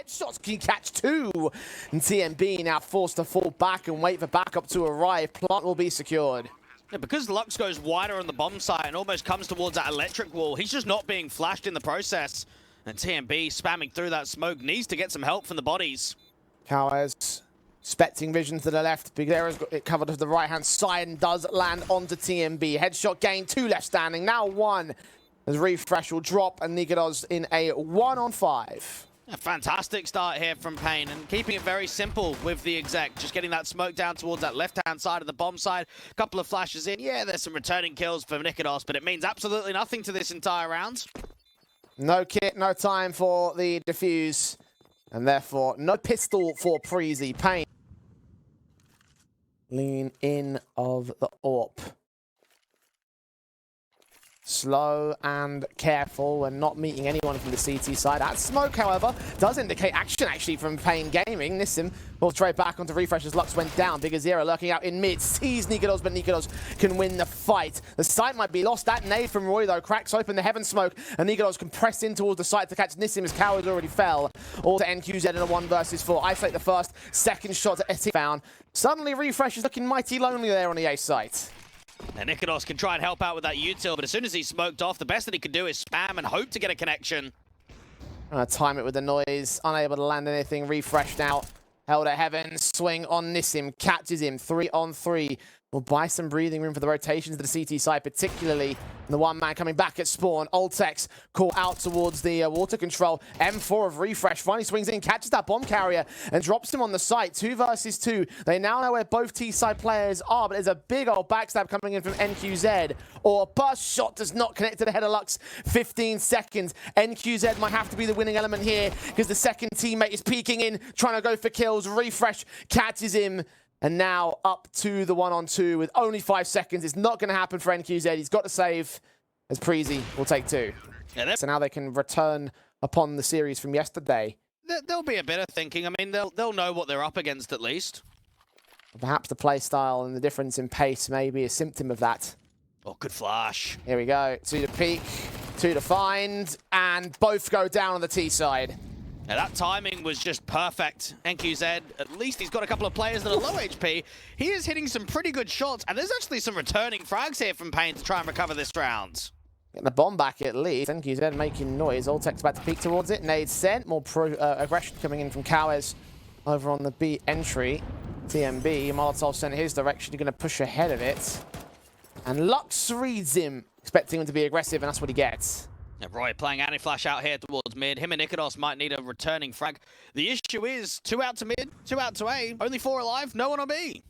headshots. Can catch two. And TMB now forced to fall back and wait for backup to arrive. Plant will be secured. Yeah, because Lux goes wider on the bomb site and almost comes towards that electric wall, he's just not being flashed in the process. And TMB spamming through that smoke needs to get some help from the bodies. Cowers expecting vision to the left. Big Air's got it covered to the right-hand side and does land onto TMB. Headshot gain, two left standing, now one. As Refresh will drop and Nigados in a 1-on-5. A fantastic start here from paiN and keeping it very simple with the exec. Just getting that smoke down towards that left-hand side of the bomb side. A couple of flashes in. Yeah, there's some returning kills for Nigados, but it means absolutely nothing to this entire round. No kit, no time for the defuse. And therefore, no pistol for Preasy. paiN. Lean in of the AWP. Slow and careful and not meeting anyone from the CT side. That smoke, however, does indicate action actually from paiN Gaming. Nissim will trade back onto Refresh as Lux went down. Big Azera lurking out in mid. Sees Nigados, but Nigados can win the fight. The site might be lost. That nade from Roy, though, cracks open the heaven smoke, and Nigados can press in towards the site to catch Nissim as Coward already fell. All to NQZ in a 1 versus 4. Isolate the first, second shot to Eti found. Suddenly, Refresh is looking mighty lonely there on the A site. And Nigados can try and help out with that util, but as soon as he's smoked off, the best that he can do is spam and hope to get a connection. Time it with the noise, unable to land anything. Refresh now, held at heaven, swing on Nissim, catches him, 3-on-3. Will buy some breathing room for the rotations to the CT side, particularly the one man coming back at spawn. Ultex call out towards the water control. M4 of Refresh finally swings in, catches that bomb carrier and drops him on the site. 2 versus 2. They now know where both T-side players are, but there's a big old backstab coming in from NQZ. Or a burst shot does not connect to the head of Lux. 15 seconds. NQZ might have to be the winning element here because the second teammate is peeking in, trying to go for kills. Refresh catches him. And now up to the 1-on-2 with only 5 seconds. It's not going to happen for NQZ. He's got to save as Preasy will take 2. Yeah, so now they can return upon the series from yesterday. There'll be a bit of thinking. I mean, they'll know what they're up against at least. Perhaps the play style and the difference in pace may be a symptom of that. Oh, good flash. Here we go. 2 to peek, 2 to find, and both go down on the T side. Now that timing was just perfect. NQZ, at least he's got a couple of players that are low HP. He is hitting some pretty good shots, and there's actually some returning frags here from paiN to try and recover this round. Getting the bomb back at least. NQZ making noise. Ultex about to peek towards it. Nade sent. More aggression coming in from Cowes over on the B entry. TMB, Molotov sent his direction. You're going to push ahead of it. And Lux reads him, expecting him to be aggressive, and that's what he gets. Yeah, Roy playing anti-flash out here towards mid. Him and Nigados might need a returning frag. The issue is 2 out to mid, 2 out to A. Only 4 alive, no one on B.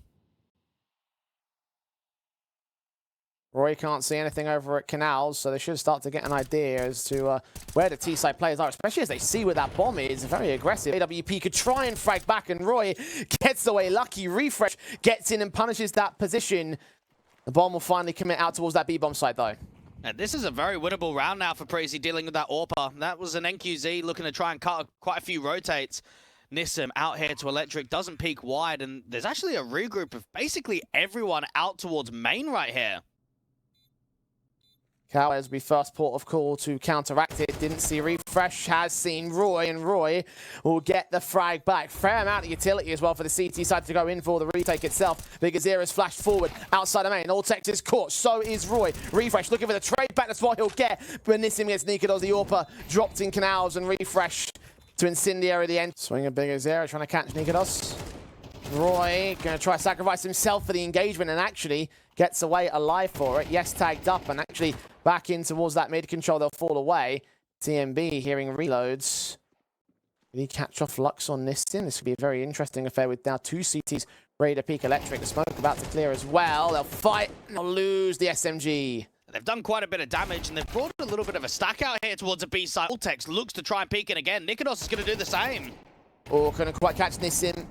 Roy can't see anything over at Canals, so they should start to get an idea as to where the T-side players are, especially as they see where that bomb is. Very aggressive. AWP could try and frag back, and Roy gets away lucky. Refresh gets in and punishes that position. The bomb will finally commit out towards that B-bomb site, though. And this is a very winnable round now for Preasy dealing with that AWPer. That was an NQZ looking to try and cut quite a few rotates. Nissim out here to electric, doesn't peek wide, and there's actually a regroup of basically everyone out towards main right here. Cowes will be first port of call to counteract it. Didn't see Refresh, has seen Roy, and Roy will get the frag back. Fair amount of utility as well for the CT side to go in for the retake itself. Big Azera's flashed forward outside of main. Ultex is caught, so is Roy. Refresh looking for the trade back, that's what he'll get. But Nissim gets Nigados, the AWPer dropped in Canals, and Refresh to incendiary the end. Swing a Big Azera trying to catch Nigados. Roy going to try to sacrifice himself for the engagement and actually gets away alive for it. Yes, tagged up and actually back in towards that mid control. They'll fall away. TMB hearing reloads. Did he catch off Lux on Nissim? This could be a very interesting affair with now 2 CTs ready to peak electric. The smoke about to clear as well. They'll fight and they'll lose the SMG. They've done quite a bit of damage, and they've brought a little bit of a stack out here towards the B side. Ultex looks to try and peek in again. Nigados is going to do the same. Oh, couldn't quite catch Nissim.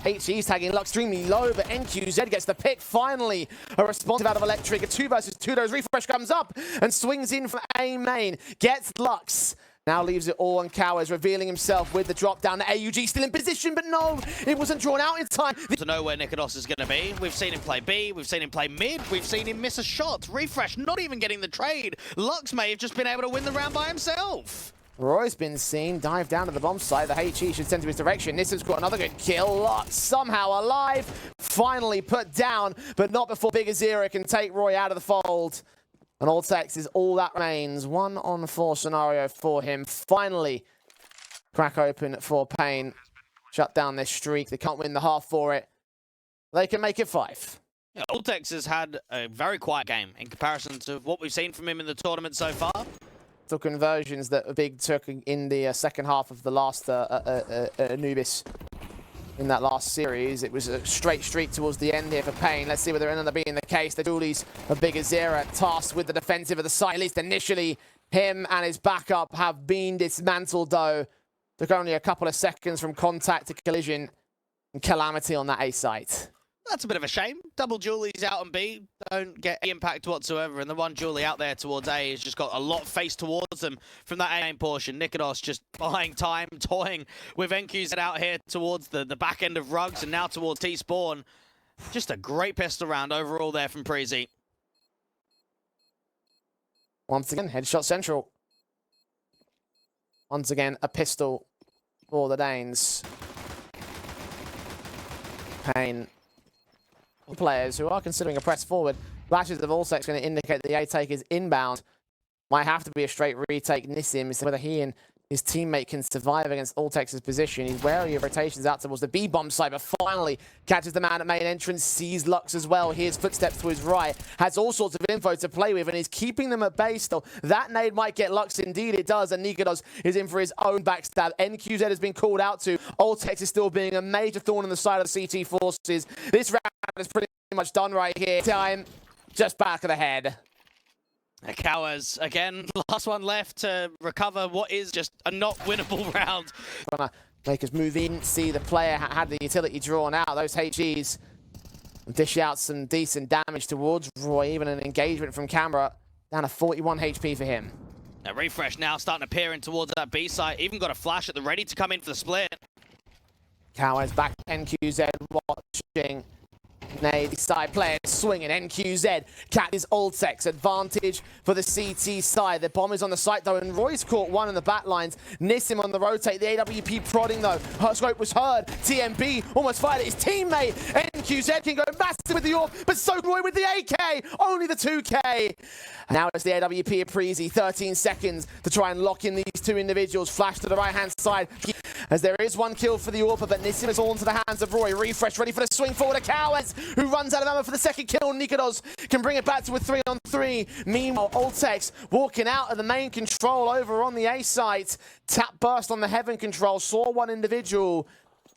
HE's tagging Lux extremely low, but NQZ gets the pick. Finally, a response out of electric. A 2 versus 2. Those Refresh comes up and swings in from A main. Gets Lux. Now leaves it all on Cowers, revealing himself with the drop down. The AUG still in position, but no, it wasn't drawn out in time. To know where Nigados is going to be. We've seen him play B, we've seen him play mid, we've seen him miss a shot. Refresh not even getting the trade. Lux may have just been able to win the round by himself. Roy's been seen, dive down to the bomb site. The HE should send to his direction. Nissim's got another good kill. Lot somehow alive. Finally put down, but not before Big Azera can take Roy out of the fold. And Altex is all that remains. 1-on-4 scenario for him. Finally, crack open for paiN. Shut down this streak. They can't win the half for it. They can make it 5. Yeah, Altex has had a very quiet game in comparison to what we've seen from him in the tournament so far. The conversions that Big took in the second half of the last Anubis in that last series. It was a straight streak towards the end here for paiN. Let's see whether it ends up being the case. The dualies of Big Azera tasked with the defensive of the site. At least initially, him and his backup have been dismantled, though. Took only a couple of seconds from contact to collision and calamity on that A site. That's a bit of a shame. Double dualies out on B don't get any impact whatsoever, and the one dualie out there towards A has just got a lot faced towards them from that A main portion. Nikodos just buying time, toying with NQZ out here towards the back end of Rugs and now towards T-Spawn. Just a great pistol round overall there from Preasy. Once again, headshot central. Once again, a pistol for the Danes. paiN. Players who are considering a press forward. Flashes of Allsec's going to indicate the A take is inbound. Might have to be a straight retake. Nissim is whether he and his teammate can survive against Altex's position. He's wary of rotations out towards the B bomb site, but finally catches the man at main entrance, sees Lux as well. Hears footsteps to his right, has all sorts of info to play with, and he's keeping them at bay still. That nade might get Lux, indeed it does, and Nikodos is in for his own backstab. NQZ has been called out to. Altex is still being a major thorn in the side of the CT forces. This round is pretty much done right here. Time just back of the head. Cowards, again, last one left to recover what is just a not winnable round. Gonna make us move in, see the player had the utility drawn out, those HGs. Dish out some decent damage towards Roy, even an engagement from camera. Down to 41 HP for him. A refresh now starting to peer in towards that B site, even got a flash at the ready to come in for the split. Cowards back, NQZ watching. Nade, side player swinging, NQZ catches Altex, advantage for the CT side. The bomb is on the site though, and Roy's caught one in the back lines. Nissim on the rotate, the AWP prodding though. Her scope was heard, TMB almost fired at his teammate. NQZ can go massive with the AWP, but so Roy with the AK, only the 2K. Now it's the AWP of Preasy, 13 seconds to try and lock in these two individuals. Flash to the right-hand side, as there is one kill for the AWP, but Nissim is all into the hands of Roy. Refresh, ready for the swing forward of Cowards, who runs out of ammo for the second kill. Nikodos can bring it back to a 3-on-3. Meanwhile, Altex walking out of the main control over on the A site. Tap burst on the heaven control, saw one individual,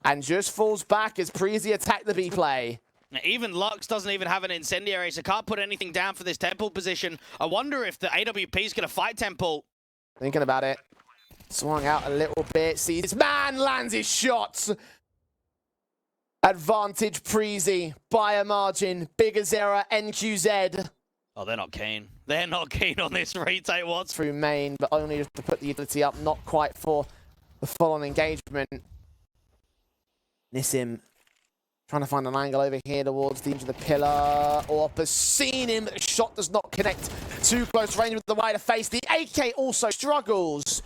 and just falls back as Preasy attacked the B play. Even Lux doesn't even have an incendiary, so can't put anything down for this Temple position. I wonder if the AWP is going to fight Temple. Thinking about it. Swung out a little bit, sees this man, lands his shots. Advantage Preasy by a margin. Big Azera, NQZ. Oh, they're not keen. They're not keen on this retake what's through main, but only just to put the utility up, not quite for the full-on engagement. Nissim trying to find an angle over here towards the edge of the pillar. Orpa's seen him, but the shot does not connect. Too close range with the wider face. The AK also struggles.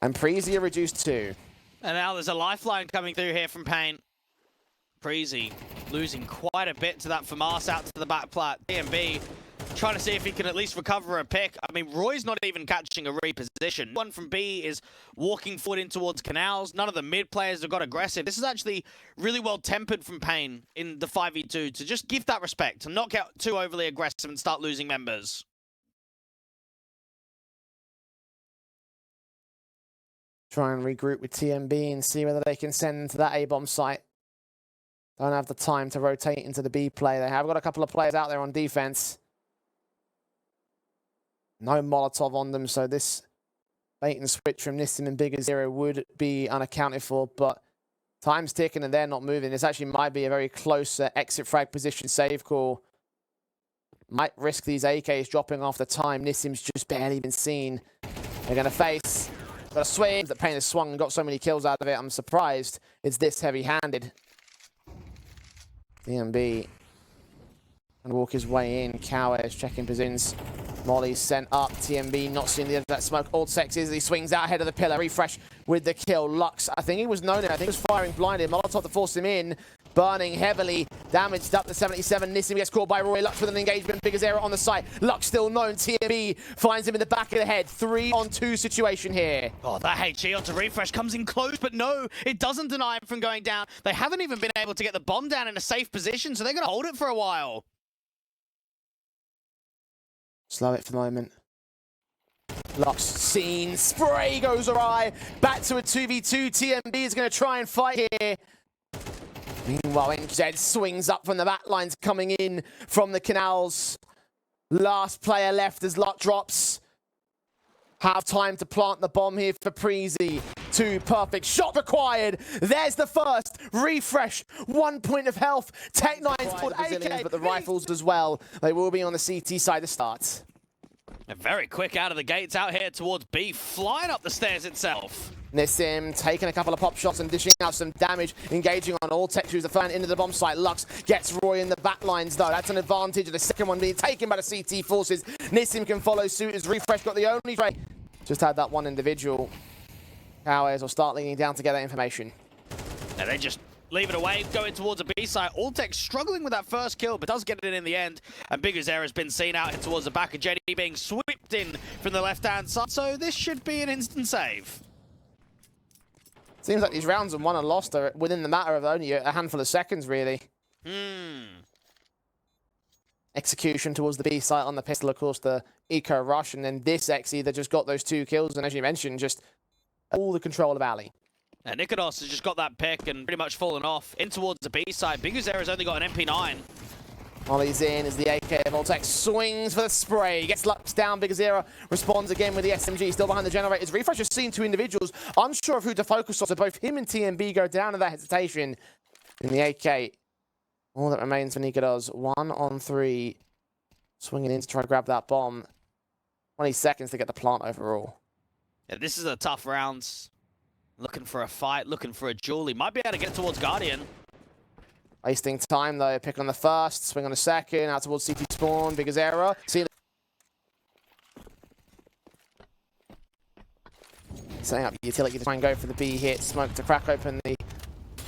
And Preasy are reduced 2. And now there's a lifeline coming through here from paiN. Preasy losing quite a bit to that FAMAS out to the back plat. DMB trying to see if he can at least recover a pick. I mean, Roy's not even catching a reposition. One from B is walking forward in towards canals. None of the mid players have got aggressive. This is actually really well tempered from paiN in the 5v2 to just give that respect, to not get too overly aggressive and start losing members. Try and regroup with TMB and see whether they can send to that A-bomb site. Don't have the time to rotate into the B play. They have got a couple of players out there on defense. No Molotov on them, so this bait and switch from Nissim and Big Azera would be unaccounted for, but time's ticking and they're not moving. This actually might be a very close exit frag position save call. Might risk these AKs dropping off the time. Nissim's just barely been seen. They're going to face. Got a swing. That paiN has swung and got so many kills out of it. I'm surprised it's this heavy-handed. DMB and walk his way in. Cowards checking positions. Molly sent up. TMB not seeing the end of that smoke. Alltex is, he swings out ahead of the pillar. Refresh with the kill. Lux, I think he was known. I think he was firing blinded. Molotov to force him in. Burning heavily. Damaged up to 77. Nissim gets caught by Roy. Lux with an engagement. Big Azera on the site. Lux still known. TMB finds him in the back of the head. 3-on-2 situation here. Oh, that HE onto Refresh comes in close, but no, it doesn't deny him from going down. They haven't even been able to get the bomb down in a safe position, so they're going to hold it for a while. Slow it for the moment. Lux seen. Spray goes awry. Back to a 2v2. TMB is going to try and fight here. Meanwhile, NZ swings up from the back lines coming in from the canals. Last player left as Luck drops. Have time to plant the bomb here for Preasy. 2 perfect shot required. There's the first. Refresh. 1 point of health. Tech9's called AK, but the rifles as well. They will be on the CT side to start. Very quick out of the gates, out here towards B, flying up the stairs itself. Nissim taking a couple of pop shots and dishing out some damage, engaging on Alltex, who's the fan into the bomb site. Lux gets Roy in the back lines, though. That's an advantage of the second one being taken by the CT forces. Nissim can follow suit as Refresh got the only trade. Just had that one individual. Powers will start leaning down to get that information. Now they just leave it away, going towards a B site. Alltex struggling with that first kill, but does get it in the end. And Big Azera has been seen out towards the back of Jenny, being swept in from the left-hand side. So this should be an instant save. Seems like these rounds and won and lost are within the matter of only a handful of seconds, really. Execution towards the B site on the pistol, of course, the eco rush, and then this XE that just got those 2 kills, and as you mentioned, just all the control of Ali. And Nikodos has just got that pick and pretty much fallen off in towards the B side. Big Azera's only got an MP9. Molly's in as the AK of Alltex swings for the spray. Gets Lux down. Big Azera responds again with the SMG. Still behind the generators. Refresh has seen 2 individuals. Unsure of who to focus on. So both him and TMB go down in that hesitation. In the AK, all that remains for Nikodos. 1-on-3. Swinging in to try to grab that bomb. 20 seconds to get the plant overall. Yeah, this is a tough round. Looking for a fight, looking for a duel. He might be able to get towards Guardian. Wasting time, though. Pick on the first, swing on the second, out towards CT spawn. Big Azera. Setting up the utility to try and go for the B hit. Smoke to crack open the...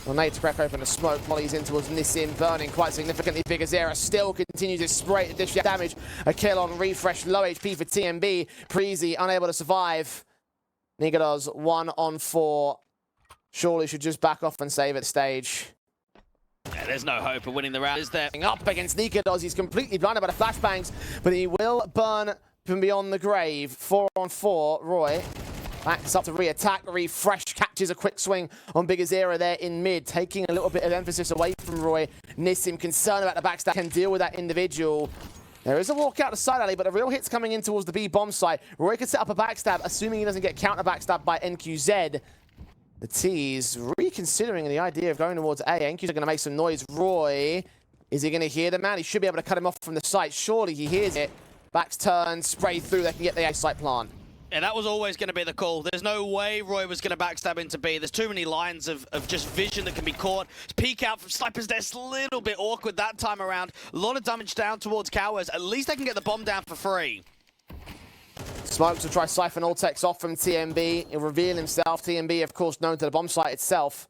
Well, nade to crack open the smoke. Molly's in towards Nissim, burning quite significantly. Big Azera still continues to spray to dish damage. A kill on Refresh. Low HP for TMB. Preasy unable to survive. Nikodos 1-on-4. Surely should just back off and save at stage. Yeah, there's no hope of winning the round, is there? Up against Nikodos, he's completely blinded by the flashbangs, but he will burn from beyond the grave. 4-on-4, Roy backs up to re-attack. Refresh catches a quick swing on Big Azera there in mid, taking a little bit of emphasis away from Roy. Nissim, concerned about the backstab, can deal with that individual. There is a walk out the side alley, but a real hit's coming in towards the B bomb site. Roy could set up a backstab, assuming he doesn't get counter backstab by NQZ. The T's reconsidering the idea of going towards A. NQ's are going to make some noise. Roy, is he going to hear the man? He should be able to cut him off from the site. Surely he hears it. Backs turned, spray through. They can get the A site plant. Yeah, that was always going to be the call. There's no way Roy was going to backstab into B. There's too many lines of just vision that can be caught. Peek out from Sniper's desk, a little bit awkward that time around. A lot of damage down towards Cowers. At least they can get the bomb down for free. Smokes will try siphon Alltex off from TMB. He'll reveal himself. TMB, of course, known to the bomb site itself.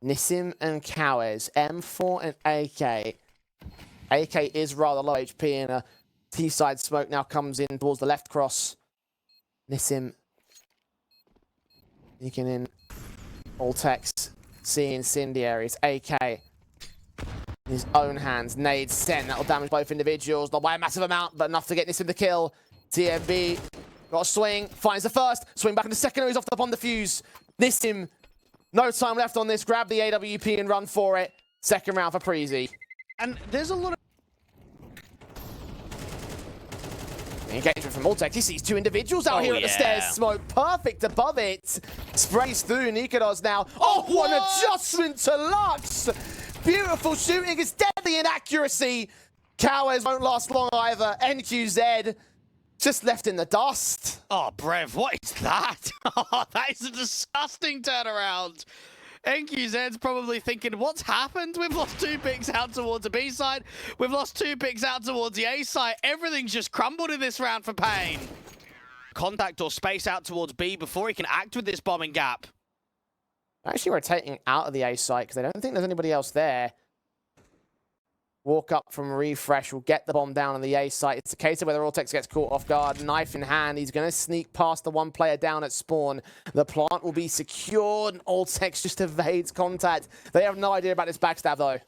Nissim and Cowers, M4 and AK. AK is rather low HP, and a T-side smoke now comes in towards the left cross. Nissim sneaking in. Alltex seeing incendiary. It's AK. In his own hands, nade sent. That'll damage both individuals, not by a massive amount, but enough to get Nissim the kill. TMB got a swing, finds the first, swing back into second, he's off the bomb defuse. Nissim, no time left on this, grab the AWP and run for it. Second round for Preasy. And there's a lot of engagement from Alltex. He sees 2 individuals out here at the stairs. Smoke perfect above it. Sprays through Nikodos now. Oh, what an adjustment to Lux! Beautiful shooting. It's deadly inaccuracy. Cowers won't last long either. NQZ just left in the dust. Oh, Brev, what is that? Oh, that is a disgusting turnaround. NQZ's probably thinking, what's happened? We've lost 2 picks out towards the B side. We've lost 2 picks out towards the A side. Everything's just crumbled in this round for paiN. Contact or space out towards B before he can act with this bombing gap. Actually rotating out of the A site because I don't think there's anybody else there. Walk up from refresh, will get the bomb down on the A site. It's a case of whether Ortex gets caught off guard, knife in hand. He's going to sneak past the 1 player down at spawn. The plant will be secured, and Ortex just evades contact. They have no idea about this backstab, though.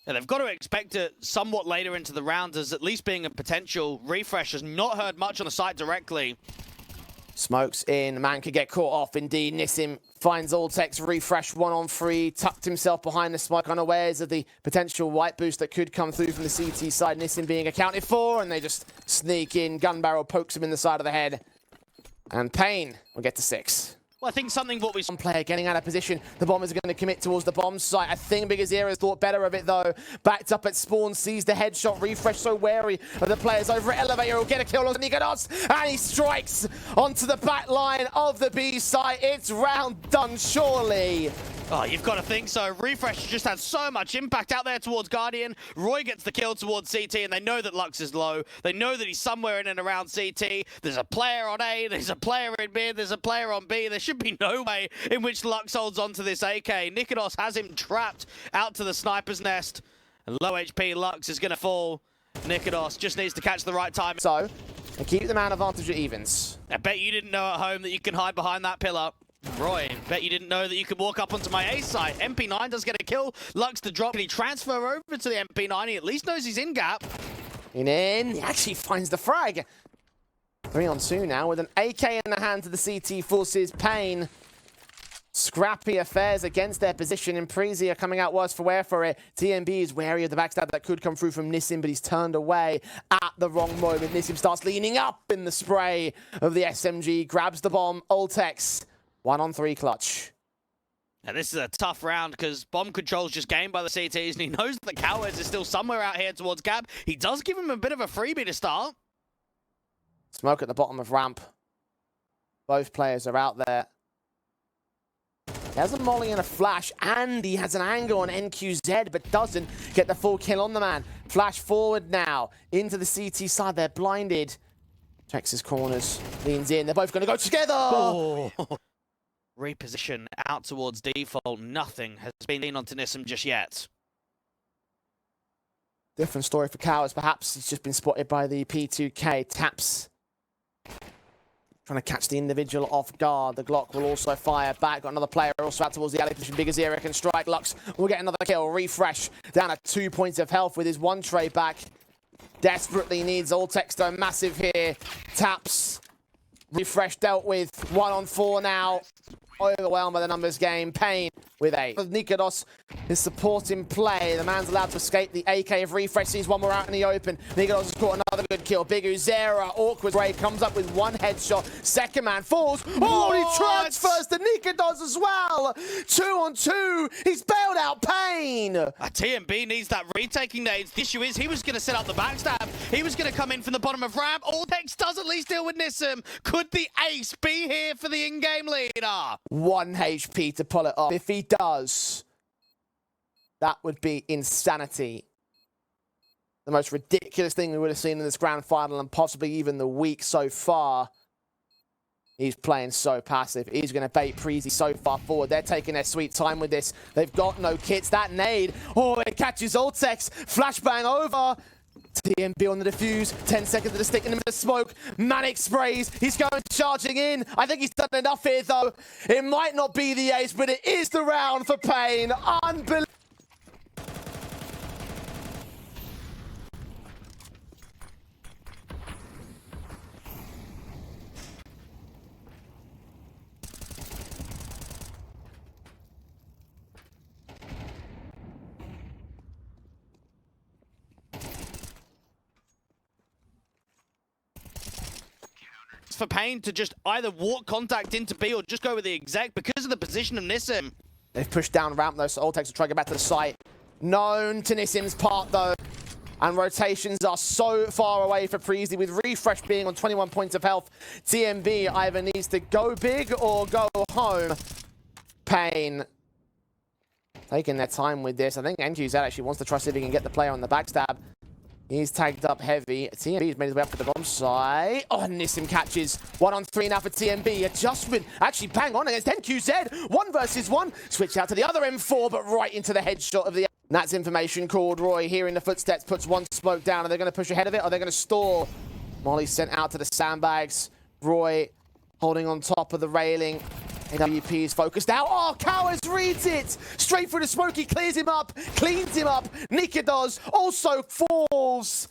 And they've got to expect it somewhat later into the round as at least being a potential. Refresh has not heard much on the site directly. Smokes in, man could get caught off indeed. Nissim finds Ortex, refresh 1-on-3, tucked himself behind the smoke, unawares of the potential white boost that could come through from the CT side. Nissim being accounted for, and they just sneak in. Gun barrel pokes him in the side of the head. And paiN will get to 6. Well, I think something what we... One player getting out of position. The bombers are going to commit towards the bomb site. I think Big Azira has thought better of it, though. Backed up at spawn, sees the headshot. Refresh so wary of the players over at Elevator. Will get a kill on Nikodos, and he strikes onto the back line of the B site. It's round done, surely. Oh, you've got to think so. Refresh just had so much impact out there towards Guardian. Roy gets the kill towards CT, and they know that Lux is low. They know that he's somewhere in and around CT. There's a player on A, there's a player in mid, there's a player on B. There should be no way in which Lux holds onto this AK. Nikodos has him trapped out to the sniper's nest. And low HP Lux is going to fall. Nikodos just needs to catch the right time. So, they keep the man advantage at evens. I bet you didn't know at home that you can hide behind that pillar. Roy, bet you didn't know that you could walk up onto my A site. MP9 does get a kill. Lux to drop. Can he transfer over to the MP9? He at least knows he's in gap. In. He actually finds the frag. 3-on-2 now with an AK in the hands of the CT forces. paiN. Scrappy affairs against their position, and Preasy are coming out worse for wear for it. TMB is wary of the backstab that could come through from Nissim, but he's turned away at the wrong moment. Nissim starts leaning up in the spray of the SMG, grabs the bomb. Ortex, 1-on-3 clutch. And this is a tough round because bomb control's just gained by the CTs, and he knows that Cowards is still somewhere out here towards Gab. He does give him a bit of a freebie to start. Smoke at the bottom of ramp. Both players are out there. He has a molly and a flash, and he has an angle on NQZ, but doesn't get the full kill on the man. Flash forward now into the CT side. They're blinded. Checks his corners, leans in. They're both going to go together. Oh. Reposition out towards default. Nothing has been seen onto Nissim just yet. Different story for Cowards. Perhaps he's just been spotted by the P2K. Taps. Trying to catch the individual off guard. The Glock will also fire back. Got another player also out towards the alley position. Big Azira can strike. Lux will get another kill. Refresh down at 2 points of health with his 1 tray back. Desperately needs Ortex though. Massive here. Taps. Refresh dealt with. 1-on-4 now. Overwhelmed by the numbers game. paiN with 8. Nikodos is supporting play. The man's allowed to escape. The AK of Refresh sees one more out in the open. Nikodos has caught another good kill. Big Uzera, awkward Ray comes up with 1 headshot. Second man falls. Oh, he transfers to Nikodos as well. 2-on-2. He's bailed out paiN. TMB needs that retaking nades. The issue is he was going to set up the backstab. He was going to come in from the bottom of ramp. Ortex does at least deal with Nissim. Could the ace be here for the in-game leader? 1 HP to pull it off. If he does, that would be insanity. The most ridiculous thing we would have seen in this grand final, and possibly even the week so far. He's playing so passive. He's going to bait Preasy so far forward. They're taking their sweet time with this. They've got no kits. That nade, oh, it catches Ortex. Flashbang over. TMB on the defuse, 10 seconds of the stick in the smoke. Manic sprays, he's going charging in. I think he's done enough here though. It might not be the ace, but it is the round for paiN. Unbelievable. For paiN to just either walk contact into B or just go with the exec because of the position of Nissim. They've pushed down ramp though, so Ortex will try to get back to the site. Known to Nissim's part though. And rotations are so far away for Preasy, with Refresh being on 21 points of health. TMB either needs to go big or go home. paiN taking their time with this. I think NQZ actually wants to try see if he can get the player on the backstab. He's tagged up heavy. TMB's made his way up to the bomb side. Oh, Nissim catches. 1-on-3 now for TMB. Adjustment actually bang on against NQZ. 1 versus 1. Switch out to the other M4, but right into the headshot of the... And that's information called. Roy hearing the footsteps, puts 1 smoke down. Are they going to push ahead of it? Are they going to stall? Molly sent out to the sandbags. Roy holding on top of the railing. AWP is focused out. Oh, Cowers reads it! Straight through the smoke, he clears him up, cleans him up. Nikados also falls.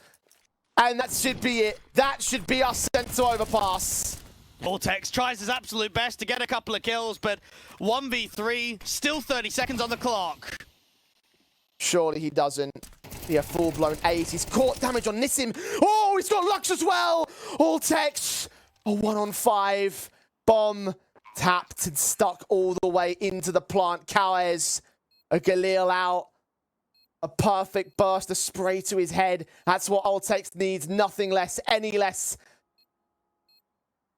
And that should be it. That should be our sent to overpass. Vortex tries his absolute best to get a couple of kills, but 1v3, still 30 seconds on the clock. Surely he doesn't. Be a full-blown ace. He's caught damage on Nissim. Oh, he's got Lux as well! Vortex, a 1-on-5. Bomb. Tapped and stuck all the way into the plant. Cowes, a Galil out. A perfect burst, a spray to his head. That's what Ultex needs, nothing less, any less.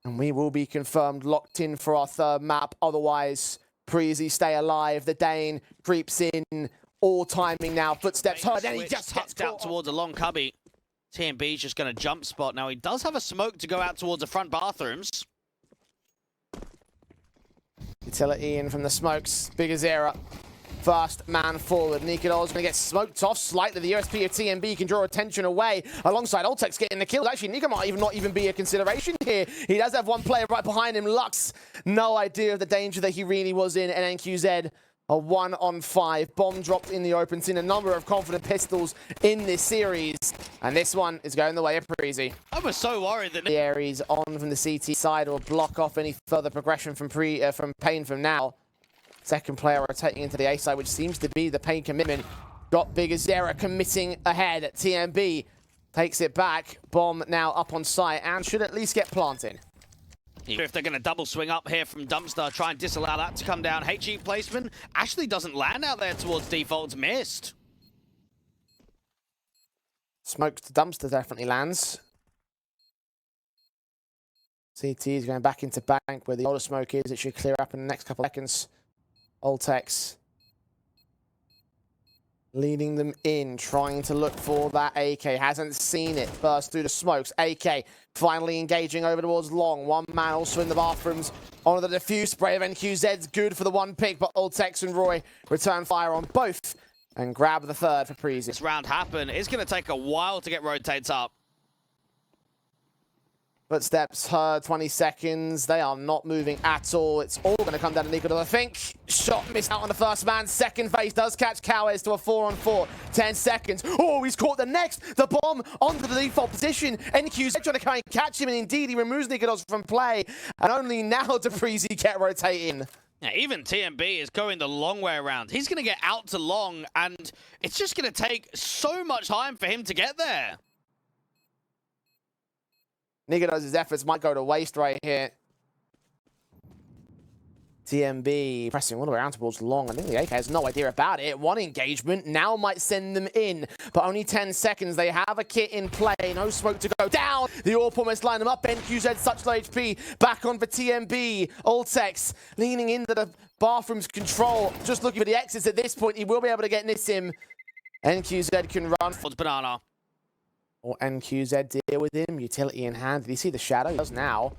And we will be confirmed, locked in for our 3rd map. Otherwise, Preasy stay alive. The Dane creeps in. All timing now. Footsteps heard, and he just gets out towards a long cubby. TMB's just going to jump spot. Now, he does have a smoke to go out towards the front bathrooms. Utility in from the smokes. Big Azera. First man forward. Nikadol's going to get smoked off slightly. The USP of TMB can draw attention away alongside Ultex getting the kills. Actually, Nika might not even be a consideration here. He does have 1 player right behind him. Lux, no idea of the danger that he really was in. And NQZ, a 1-on-5. Bomb dropped in the open. Seen a number of confident pistols in this series. And this one is going the way of Preasy. I was so worried that... The Aries on from the CT side will block off any further progression from paiN from now. Second player rotating into the A side, which seems to be the paiN commitment. Got Big Azera committing ahead. TMB takes it back. Bomb now up on site and should at least get planted. If they're going to double swing up here from Dumpster, try and disallow that to come down. HE placement actually doesn't land out there towards default. It's missed. Smokes to Dumpster definitely lands. CT is going back into bank where the older smoke is. It should clear up in the next couple of seconds. Ultex leading them in, trying to look for that AK. Hasn't seen it. Burst through the smokes. AK finally engaging over towards long. 1 man also in the bathrooms. On the diffuse spray of NQZ's good for the 1 pick, but Ultex and Roy return fire on both and grab the 3rd for Preasy. This round happen. It's going to take a while to get rotates up. Footsteps heard, 20 seconds. They are not moving at all. It's all going to come down to Nico, I think. Shot missed out on the first man. Second phase does catch Cowes to a 4-on-4. 10 seconds. Oh, he's caught the next. The bomb onto the default position. NQ's trying to kind of catch him, and indeed he removes Nikodos from play. And only now does Preasy get rotating. Yeah, even TMB is going the long way around. He's going to get out to long, and it's just going to take so much time for him to get there. Nikodos' efforts might go to waste right here. TMB pressing all the way around towards long. I think the AK has no idea about it. 1 engagement now might send them in, but only 10 seconds. They have a kit in play. No smoke to go down. The AWP almost line them up. NQZ such low HP. Back on for TMB. Ultex leaning into the bathroom's control. Just looking for the exits at this point. He will be able to get Nissim. NQZ can run. Towards Banana. Or NQZ deal with him. Utility in hand. Did he see the shadow? He does now.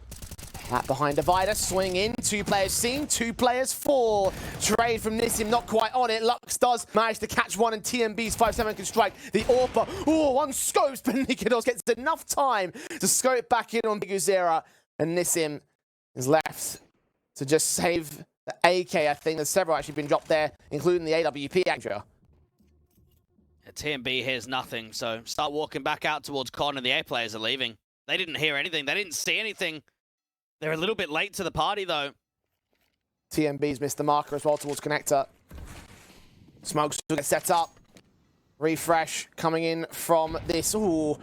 That behind divider, swing in. 2 players seen, 2 players fall. Trade from Nissim, not quite on it. Lux does manage to catch 1, and TMB's 5-7 can strike the AWP. Oh, 1 scopes, but Nikodos gets enough time to scope back in on Big Azera. And Nissim is left to just save the AK. I think there's several actually been dropped there, including the AWP actually. TMB hears nothing, so start walking back out towards Con, and the A players are leaving. They didn't hear anything. They didn't see anything. They're a little bit late to the party, though. TMB's missed the marker as well towards connector. Smokes to get set up. Refresh coming in from this. Ooh.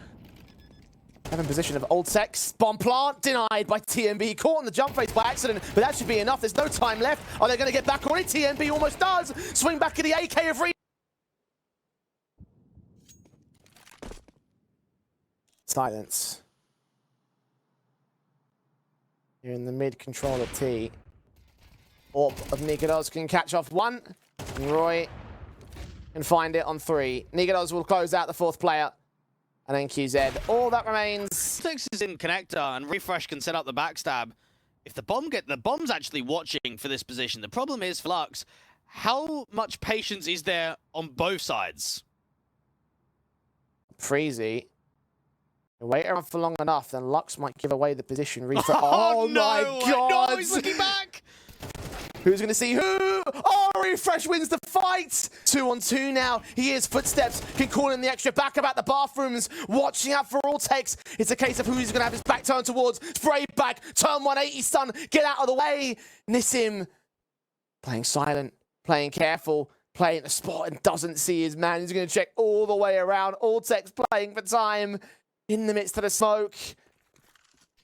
Having position of Ultex. Bomb plant denied by TMB. Caught on the jump phase by accident, but that should be enough. There's no time left. Are they going to get back on it? TMB almost does. Swing back at the AK of silence. Here in the mid control of T. AWP of Nikodos can catch off 1. And Roy can find it on 3. Nigados will close out the 4th player. And then QZ. All that remains. Six is in connector, and Refresh can set up the backstab. If the bomb's actually watching for this position. The problem is, for Lux, how much patience is there on both sides? Preasy. Wait around for long enough, then Lux might give away the position. Refresh. Oh, no, my God! No, he's looking back. Who's going to see who? Oh, Refresh wins the fight. 2-on-2 now. He hears footsteps. Can call in the extra back about the bathrooms. Watching out for Altex. It's a case of who he's going to have his back turned towards. Spray back. Turn 180 stun. Get out of the way. Nissim playing silent, playing careful, playing the spot and doesn't see his man. He's going to check all the way around. Altex playing for time in the midst of the smoke.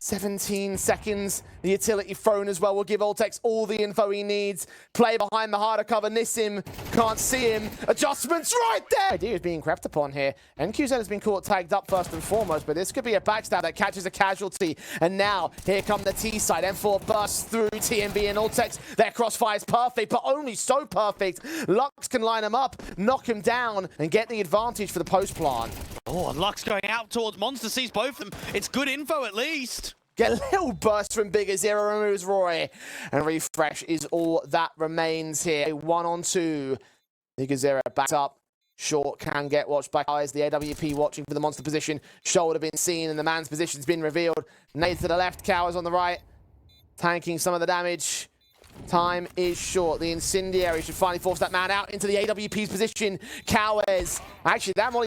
17 seconds. The utility thrown as well will give Altex all the info he needs. Play behind the harder cover. Nissim can't see him. Adjustments right there. Idea is being crept upon here. NQZ has been caught tagged up first and foremost, but this could be a backstab that catches a casualty. And now here come the T side. M4 bursts through TMB and Altex. Their crossfire is perfect, but only so perfect. Lux can line him up, knock him down, and get the advantage for the post plant. Oh, and Lux going out towards Monster, sees both of them. It's good info at least. Get a little burst from Bigger Zero, removes Roy. And Refresh is all that remains here. 1-on-2. Bigger Zero backs up. Short can get watched by eyes. The AWP watching for the monster position. Shoulder been seen and the man's position's been revealed. Nades to the left, Cowers on the right. Tanking some of the damage. Time is short. The Incendiary should finally force that man out into the AWP's position. Cowers. Actually, that molly.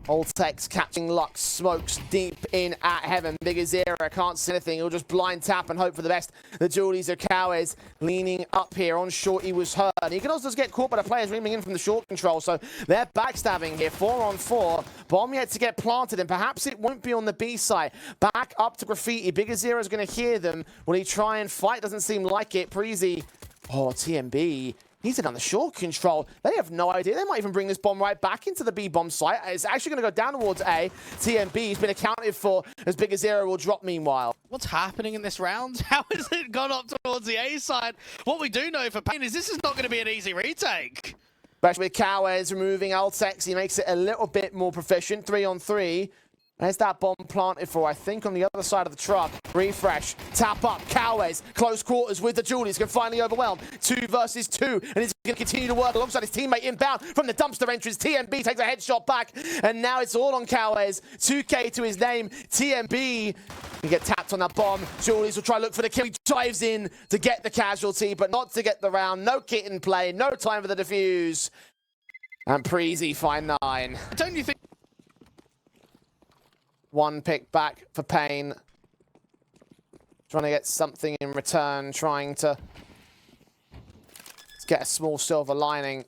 Altex catching Lux, smokes deep in at heaven. Bigger Zero can't see anything. He'll just blind tap and hope for the best. The Julies are Cowers leaning up here. On short, he was hurt. He can also get caught by the players reaming in from the short control. So they're backstabbing here. 4-on-4. Bomb yet to get planted, and perhaps it won't be on the B side. Back up to Graffiti. Bigger Zero is going to hear them. Will he try and fight? Doesn't seem like it. Preasy. Oh, TMB. He's on the short control. They have no idea. They might even bring this bomb right back into the B bomb site. It's actually going to go down towards A. TMB has been accounted for as Bigger Zero will drop meanwhile. What's happening in this round? How has it gone up towards the A side? What we do know for paiN is this is not going to be an easy retake. Especially with Cowers removing Altex, he makes it a little bit more proficient. 3-on-3. There's that bomb planted for, I think, on the other side of the truck. Refresh, tap up, Cowers, close quarters with the Julies, can finally overwhelm. 2 versus 2, and he's going to continue to work alongside his teammate inbound from the dumpster entrance. TMB takes a headshot back, and now it's all on Cowers. 2K to his name. TMB can get tapped on that bomb. Julies will try to look for the kill. He dives in to get the casualty, but not to get the round. No kit in play, no time for the defuse. And Preasy find 9. Don't you think? 1 pick back for paiN. Trying to get something in return, trying to get a small silver lining.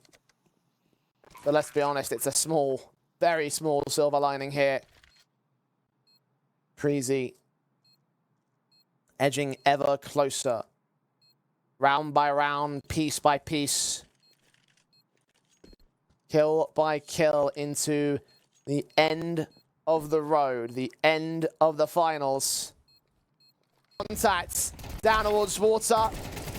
But let's be honest, it's a small, very small silver lining here. Preasy edging ever closer. Round by round, piece by piece. Kill by kill into the end of the road, the end of the finals. Contact down towards water.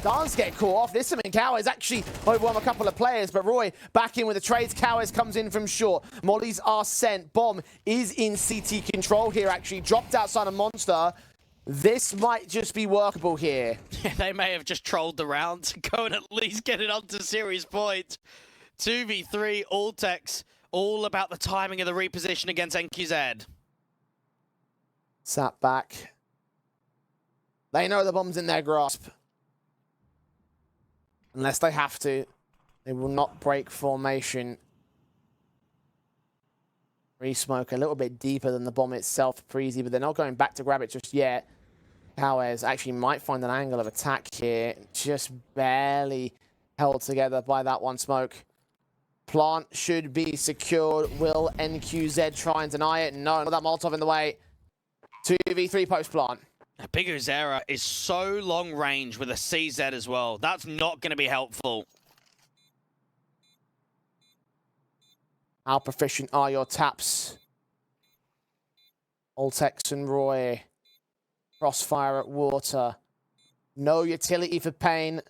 Does get caught off. Nissim and Cowers actually overwhelm a couple of players, but Roy back in with the trades. Cowers comes in from short. Mollies are sent. Bomb is in CT control here, actually. Dropped outside a monster. This might just be workable here. Yeah, they may have just trolled the round to go and at least get it onto series point. 2v3, Altex. All about the timing of the reposition against NQZ. Sat back. They know the bomb's in their grasp. Unless they have to, they will not break formation. Re-smoke a little bit deeper than the bomb itself, Preasy, but they're not going back to grab it just yet. Cowers actually might find an angle of attack here. Just barely held together by that one smoke. Plant should be secured. Will NQZ try and deny it? No, not that Molotov in the way. 2v3 post plant. Bigger Zera is so long range with a CZ as well. That's not going to be helpful. How proficient are your taps? Altex and Roy. Crossfire at water. No utility for paiN.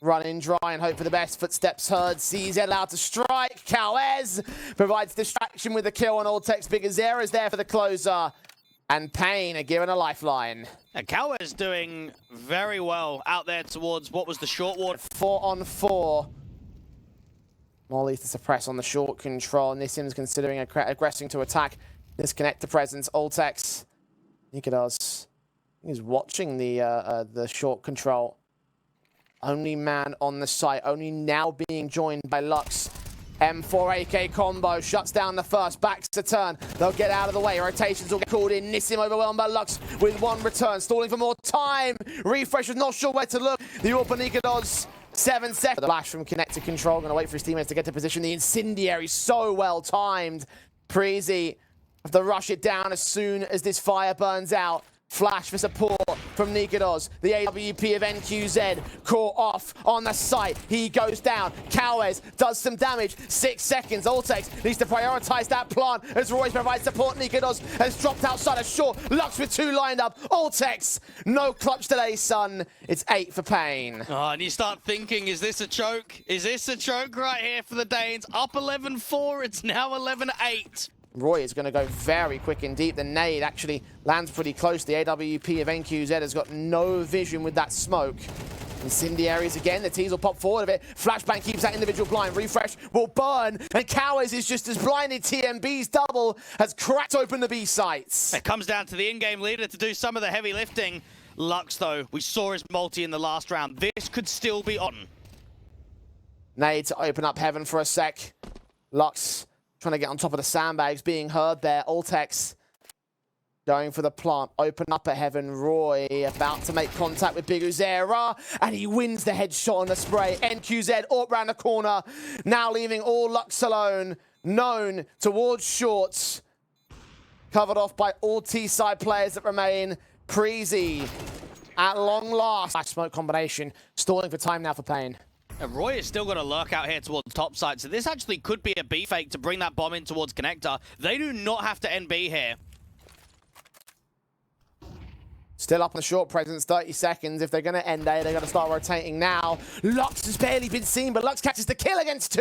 Running dry and hope for the best. Footsteps heard. CZ allowed to strike. Cowes provides distraction with the kill on Alltex. Bigazera is there for the closer. And paiN are given a lifeline. And Cowes doing very well out there towards what was the short ward. 4-on-4. Molly to suppress on the short control. Nissim's considering aggressing to attack. Disconnect the presence. Alltex. Nikodos. He's watching the short control. Only man on the site. Only now being joined by Lux. M4 AK combo. Shuts down the first. Backs to turn. They'll get out of the way. Rotations will get called in. Nissim overwhelmed by Lux with one return. Stalling for more time. Refresh was not sure where to look. The Orpa Nikodos. 7 seconds. The flash from connected control. Going to wait for his teammates to get to position. The incendiary so well timed. Preasy have to rush it down as soon as this fire burns out. Flash for support from Nikodos. The AWP of NQZ caught off on the site. He goes down. Cowes does some damage. 6 seconds. Alltex needs to prioritize that plant as Royce provides support. Nikodos has dropped outside a short. Lux with 2 lined up. Alltex, no clutch today, son. It's 8 for paiN. Oh, and you start thinking, is this a choke? Is this a choke right here for the Danes? Up 11-4. It's now 11-8. Roy is going to go very quick and deep. The nade actually lands pretty close. The AWP of NQZ has got no vision with that smoke. Incendiaries again. The T's will pop forward of it. Flashbang keeps that individual blind. Refresh will burn. And Cowes is just as blinded. TMB's double has cracked open the B sites. It comes down to the in-game leader to do some of the heavy lifting. Lux, though, we saw his multi in the last round. This could still be on. Nade to open up heaven for a sec. Lux trying to get on top of the sandbags, being heard there. Alltex going for the plant. Open up at heaven. Roy about to make contact with Bigazera, and he wins the headshot on the spray. NQZ up round the corner, now leaving all Lux alone. Known towards shorts. Covered off by all T-side players that remain. Preasy at long last. Smoke combination. Stalling for time now for paiN. And Roy is still going to lurk out here towards top side, so this actually could be a B fake to bring that bomb in towards connector. They do not have to end B here. Still up on the short presence, 30 seconds. If they're going to end A, they're going to start rotating now. Lux has barely been seen, but Lux catches the kill against 2.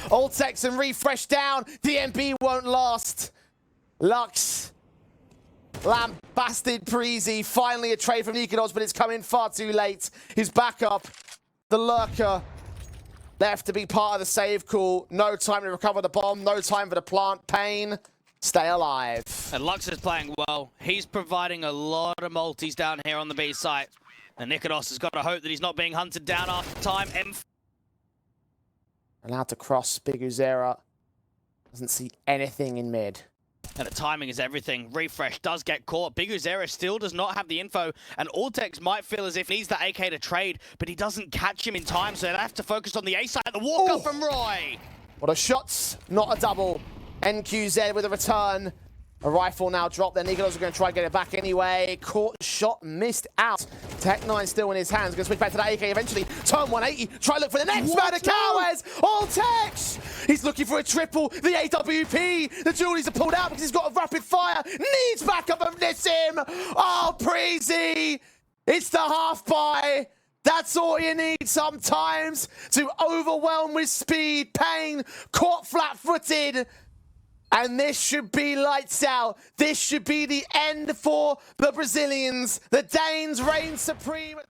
Alltex and Refresh down. DMB won't last. Lux lambasted Preasy. Finally a trade from Nikodos, but it's coming far too late. His backup, the lurker, left to be part of the save call. No time to recover the bomb. No time for the plant. paiN, stay alive. And Lux is playing well. He's providing a lot of multis down here on the B site. And Nikodos has got to hope that he's not being hunted down after time. Allowed to cross. Bigazera doesn't see anything in mid. And the timing is everything. Refresh does get caught. Bigazera still does not have the info. And Alltex might feel as if he needs the AK to trade, but he doesn't catch him in time, so they have to focus on the A side. The walk up from Roy. What a shot, not a double. NQZ with a return. A rifle now dropped there. Nikodos are going to try and get it back anyway. Caught shot, missed out. Tech9 still in his hands. Going to switch back to the AK eventually. Turn 180. Try to look for the next man. Cowes. Alltex. He's looking for a triple. The AWP. The Julies are pulled out because he's got a rapid fire. Needs backup of Nissim. Oh, Preasy. It's the half buy. That's all you need sometimes to overwhelm with speed. paiN caught flat-footed. And this should be lights out. This should be the end for the Brazilians. The Danes reign supreme.